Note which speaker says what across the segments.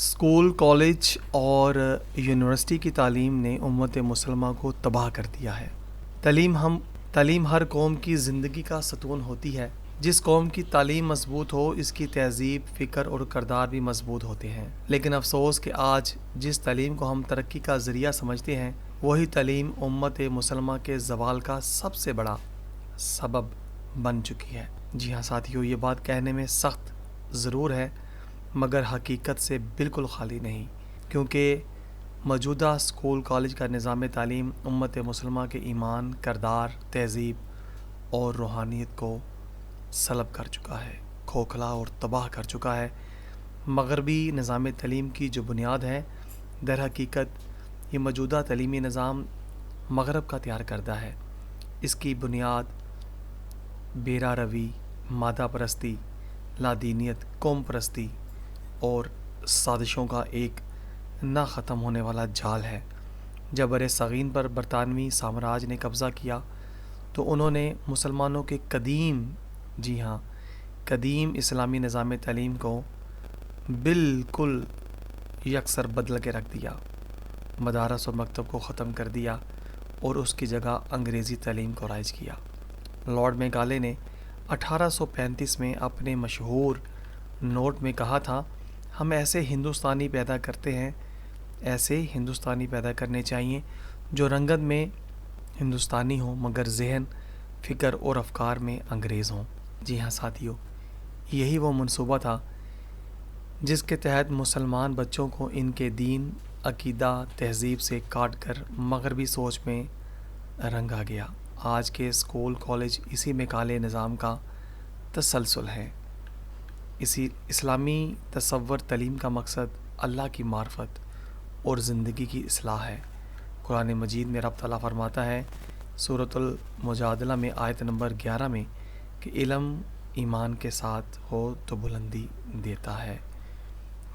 Speaker 1: School college اور university کی تعلیم نے امت مسلمہ کو تباہ کر دیا ہے۔ تعلیم ہر قوم کی زندگی کا ستون ہوتی ہے۔ جس قوم کی تعلیم مضبوط ہو اس کی تہذیب، فکر اور کردار بھی مضبوط ہوتے ہیں۔ لیکن افسوس کہ آج جس تعلیم کو ہم ترقی کا ذریعہ سمجھتے ہیں وہی تعلیم امت مسلمہ کے زوال کا سب سے بڑا سبب بن چکی ہے۔ جی ہاں ساتھیو، یہ بات کہنے میں سخت ضرور ہے مگر حقیقت سے بالکل خالی نہیں، کیونکہ موجودہ اسکول کالج کا نظام تعلیم امت مسلمہ کے ایمان، کردار، تہذیب اور روحانیت کو سلب کر چکا ہے، کھوکھلا اور تباہ کر چکا ہے۔ مغربی نظام تعلیم کی جو بنیاد ہے، در حقیقت یہ موجودہ تعلیمی نظام مغرب کا تیار کردہ ہے۔ اس کی بنیاد بیرا روی، مادہ پرستی، لادینیت، قوم پرستی اور سازشوں کا ایک نہ ختم ہونے والا جال ہے۔ جب برِ صغیر پر برطانوی سامراج نے قبضہ کیا تو انہوں نے مسلمانوں کے قدیم اسلامی نظام تعلیم کو بالکل یکسر بدل کے رکھ دیا، مدارس و مکتب کو ختم کر دیا اور اس کی جگہ انگریزی تعلیم کو رائج کیا۔ لارڈ میکالے نے 1835 میں اپنے مشہور نوٹ میں کہا تھا، ہم ایسے ہندوستانی پیدا کرنے چاہیے جو رنگت میں ہندوستانی ہوں مگر ذہن، فکر اور افکار میں انگریز ہوں۔ جی ہاں ساتھیو، یہی وہ منصوبہ تھا جس کے تحت مسلمان بچوں کو ان کے دین، عقیدہ، تہذیب سے کاٹ کر مغربی سوچ میں رنگا گیا۔ آج کے اسکول کالج اسی میکالے نظام کا تسلسل ہے۔ اسی اسلامی تصور تعلیم کا مقصد اللہ کی معرفت اور زندگی کی اصلاح ہے۔ قرآن مجید میں رب تعالیٰ فرماتا ہے سورۃ المجادلہ میں آیت نمبر 11 میں کہ علم ایمان کے ساتھ ہو تو بلندی دیتا ہے،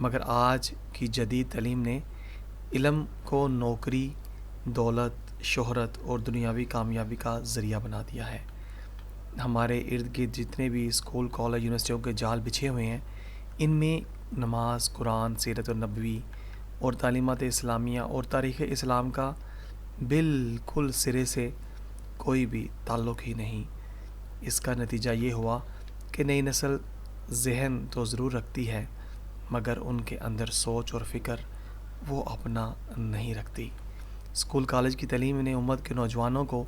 Speaker 1: مگر آج کی جدید تعلیم نے علم کو نوکری، دولت، شہرت اور دنیاوی کامیابی کا ذریعہ بنا دیا ہے۔ ہمارے ارد گرد جتنے بھی اسکول، کالج، یونیورسٹیوں کے جال بچھے ہوئے ہیں، ان میں نماز، قرآن، سیرت النبوی اور تعلیمات اسلامیہ اور تاریخ اسلام کا بالکل سرے سے کوئی بھی تعلق ہی نہیں۔ اس کا نتیجہ یہ ہوا کہ نئی نسل ذہن تو ضرور رکھتی ہے مگر ان کے اندر سوچ اور فکر وہ اپنا نہیں رکھتی۔ اسکول کالج کی تعلیم نے امت کے نوجوانوں کو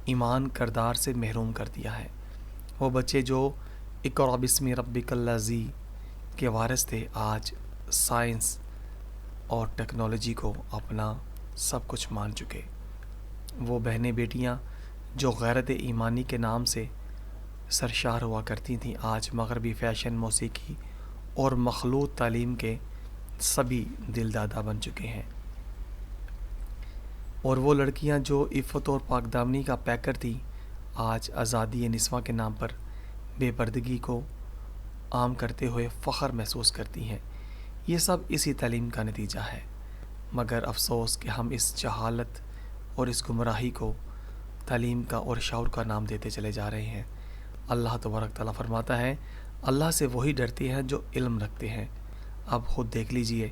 Speaker 1: ایمان، کردار سے محروم کر دیا ہے۔ وہ بچے جو اقرأ بسم ربک الذی کے وارث تھے آج سائنس اور ٹیکنالوجی کو اپنا سب کچھ مان چکے۔ وہ بہنیں بیٹیاں جو غیرت ایمانی کے نام سے سرشار ہوا کرتی تھیں آج مغربی فیشن، موسیقی اور مخلوط تعلیم کے سبھی دل دادا بن چکے ہیں۔ اور وہ لڑکیاں جو عفت اور پاک دامنی کا پیکر تھیں آج آزادی نسواں کے نام پر بے پردگی کو عام کرتے ہوئے فخر محسوس کرتی ہیں۔ یہ سب اسی تعلیم کا نتیجہ ہے، مگر افسوس کہ ہم اس جہالت اور اس گمراہی کو تعلیم کا اور شعور کا نام دیتے چلے جا رہے ہیں۔ اللہ تبارک تعالیٰ فرماتا ہے، اللہ سے وہی ڈرتے ہیں جو علم رکھتے ہیں۔ اب خود دیکھ لیجئے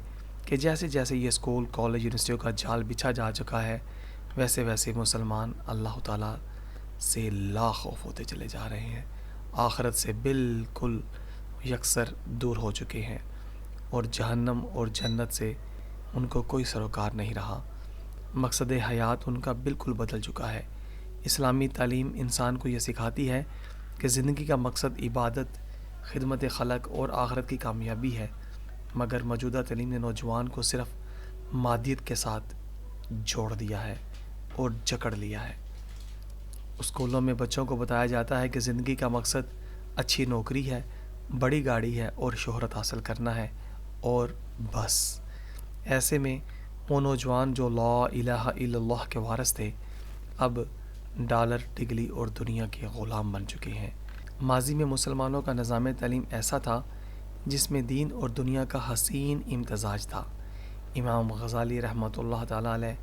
Speaker 1: کہ جیسے جیسے یہ اسکول، کالج، یونیورسٹیوں کا جال بچھا جا چکا ہے ویسے ویسے مسلمان اللہ تعالیٰ سے لا خوف ہوتے چلے جا رہے ہیں، آخرت سے بالکل یکسر دور ہو چکے ہیں اور جہنم اور جنت سے ان کو کوئی سروکار نہیں رہا۔ مقصد حیات ان کا بالکل بدل چکا ہے۔ اسلامی تعلیم انسان کو یہ سکھاتی ہے کہ زندگی کا مقصد عبادت، خدمت خلق اور آخرت کی کامیابی ہے، مگر موجودہ تعلیم نے نوجوان کو صرف مادیت کے ساتھ جوڑ دیا ہے اور جکڑ لیا ہے۔ اسکولوں میں بچوں کو بتایا جاتا ہے کہ زندگی کا مقصد اچھی نوکری ہے، بڑی گاڑی ہے اور شہرت حاصل کرنا ہے اور بس۔ ایسے میں وہ نوجوان جو لا الہ الا اللہ کے وارث تھے اب ڈالر، ڈگری اور دنیا کے غلام بن چکے ہیں۔ ماضی میں مسلمانوں کا نظام تعلیم ایسا تھا جس میں دین اور دنیا کا حسین امتزاج تھا۔ امام غزالی رحمۃ اللہ تعالیٰ علیہ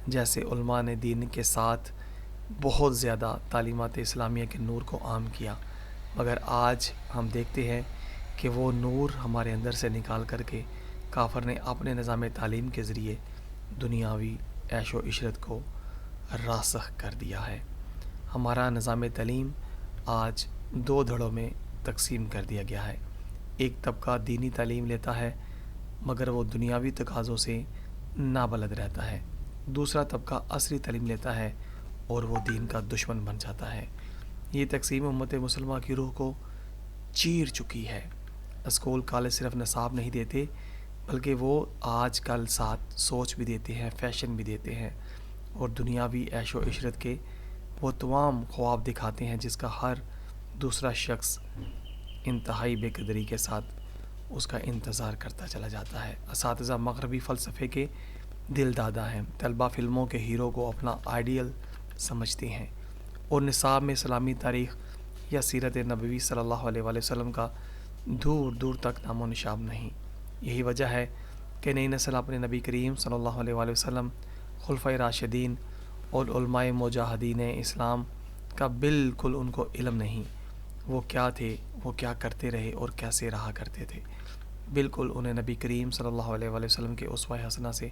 Speaker 1: جیسے علماء نے دین کے ساتھ بہت زیادہ تعلیمات اسلامیہ کے نور کو عام کیا، مگر آج ہم دیکھتے ہیں کہ وہ نور ہمارے اندر سے نکال کر کے کافر نے اپنے نظام تعلیم کے ذریعے دنیاوی عیش و عشرت کو راسخ کر دیا ہے۔ ہمارا نظام تعلیم آج 2 دھڑوں میں تقسیم کر دیا گیا ہے۔ ایک طبقہ دینی تعلیم لیتا ہے مگر وہ دنیاوی تقاضوں سے نابلد رہتا ہے۔ دوسرا طبقہ عصری تعلیم لیتا ہے اور وہ دین کا دشمن بن جاتا ہے۔ یہ تقسیم امت مسلمہ کی روح کو چیر چکی ہے۔ اسکول کالج صرف نصاب نہیں دیتے بلکہ وہ آج کل ساتھ سوچ بھی دیتے ہیں، فیشن بھی دیتے ہیں اور دنیاوی عیش و عشرت کے وہ تمام خواب دکھاتے ہیں جس کا ہر دوسرا شخص انتہائی بے قدری کے ساتھ اس کا انتظار کرتا چلا جاتا ہے۔ اساتذہ مغربی فلسفے کے دل دادا ہیں۔ طلبہ فلموں کے ہیرو کو اپنا آئیڈیل سمجھتے ہیں اور نصاب میں اسلامی تاریخ یا سیرت نبوی صلی اللہ علیہ وآلہ وسلم کا دور دور تک نام و نشان نہیں۔ یہی وجہ ہے کہ نئی نسل اپنے نبی کریم صلی اللہ علیہ وآلہ وسلم، خلفائے راشدین اور علماء مجاہدین اسلام کا بالکل ان کو علم نہیں۔ وہ کیا تھے، وہ کیا کرتے رہے اور کیسے رہا کرتے تھے، بالکل انہیں نبی کریم صلی اللہ علیہ وآلہ وسلم کے اسوہ حسنہ سے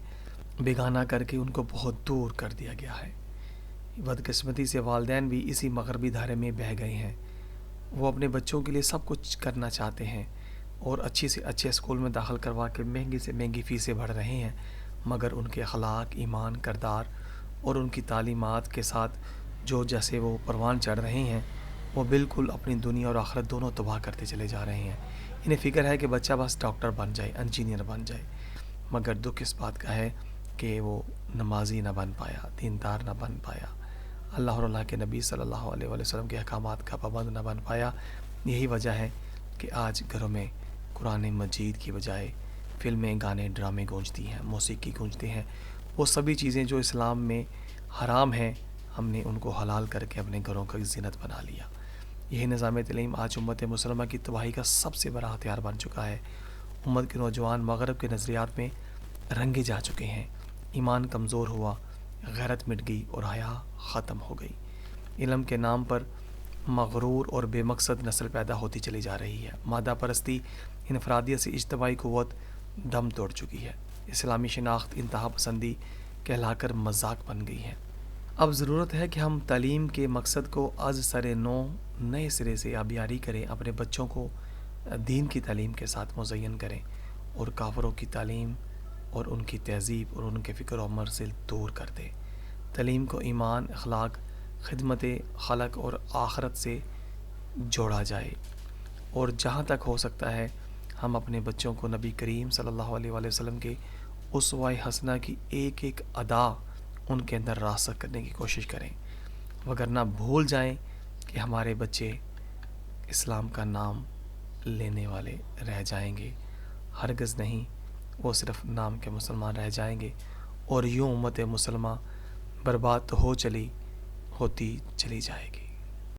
Speaker 1: بیگانہ کر کے ان کو بہت دور کر دیا گیا ہے۔ بدقسمتی سے والدین بھی اسی مغربی دھارے میں بہہ گئے ہیں۔ وہ اپنے بچوں کے لیے سب کچھ کرنا چاہتے ہیں اور اچھی سے اچھے اسکول میں داخل کروا کے مہنگی سے مہنگی فیسیں بڑھ رہے ہیں، مگر ان کے اخلاق، ایمان، کردار اور ان کی تعلیمات کے ساتھ جو جیسے وہ پروان چڑھ رہے ہیں وہ بالکل اپنی دنیا اور آخرت دونوں تباہ کرتے چلے جا رہے ہیں۔ انہیں فکر ہے کہ بچہ بس ڈاکٹر بن جائے، انجینئر بن جائے، مگر دکھ اس بات کا ہے کہ وہ نمازی نہ بن پایا، دیندار نہ بن پایا، اللہ اور اللہ کے نبی صلی اللہ علیہ وآلہ وسلم کے احکامات کا پابند نہ بن پایا۔ یہی وجہ ہے کہ آج گھروں میں قرآن مجید کی بجائے فلمیں، گانے، ڈرامے گونجتی ہیں، موسیقی گونجتے ہیں۔ وہ سبھی چیزیں جو اسلام میں حرام ہیں ہم نے ان کو حلال کر کے اپنے گھروں کا زینت بنا لیا۔ یہی نظام تعلیم آج امت مسلمہ کی تباہی کا سب سے بڑا ہتھیار بن چکا ہے۔ امت کے نوجوان مغرب کے نظریات میں رنگے جا چکے ہیں، ایمان کمزور ہوا، غیرت مٹ گئی اور حیا ختم ہو گئی۔ علم کے نام پر مغرور اور بے مقصد نسل پیدا ہوتی چلی جا رہی ہے۔ مادہ پرستی، انفرادیت سے اجتماعی قوت دم توڑ چکی ہے۔ اسلامی شناخت انتہا پسندی کہلا کر مذاق بن گئی ہے۔ اب ضرورت ہے کہ ہم تعلیم کے مقصد کو از سر نو نئے سرے سے آبیاری کریں، اپنے بچوں کو دین کی تعلیم کے ساتھ مزین کریں اور کافروں کی تعلیم اور ان کی تہذیب اور ان کے فکر و عمل سے دور کر دیں۔ تعلیم کو ایمان، اخلاق، خدمت خلق اور آخرت سے جوڑا جائے اور جہاں تک ہو سکتا ہے ہم اپنے بچوں کو نبی کریم صلی اللہ علیہ وآلہ وسلم کے اسوہ حسنہ کی ایک ایک ادا ان کے اندر راسخ کرنے کی کوشش کریں، وگرنہ بھول جائیں کہ ہمارے بچے اسلام کا نام لینے والے رہ جائیں گے۔ ہرگز نہیں، وہ صرف نام کے مسلمان رہ جائیں گے اور یوں امت مسلمہ برباد تو ہوتی چلی جائے گی۔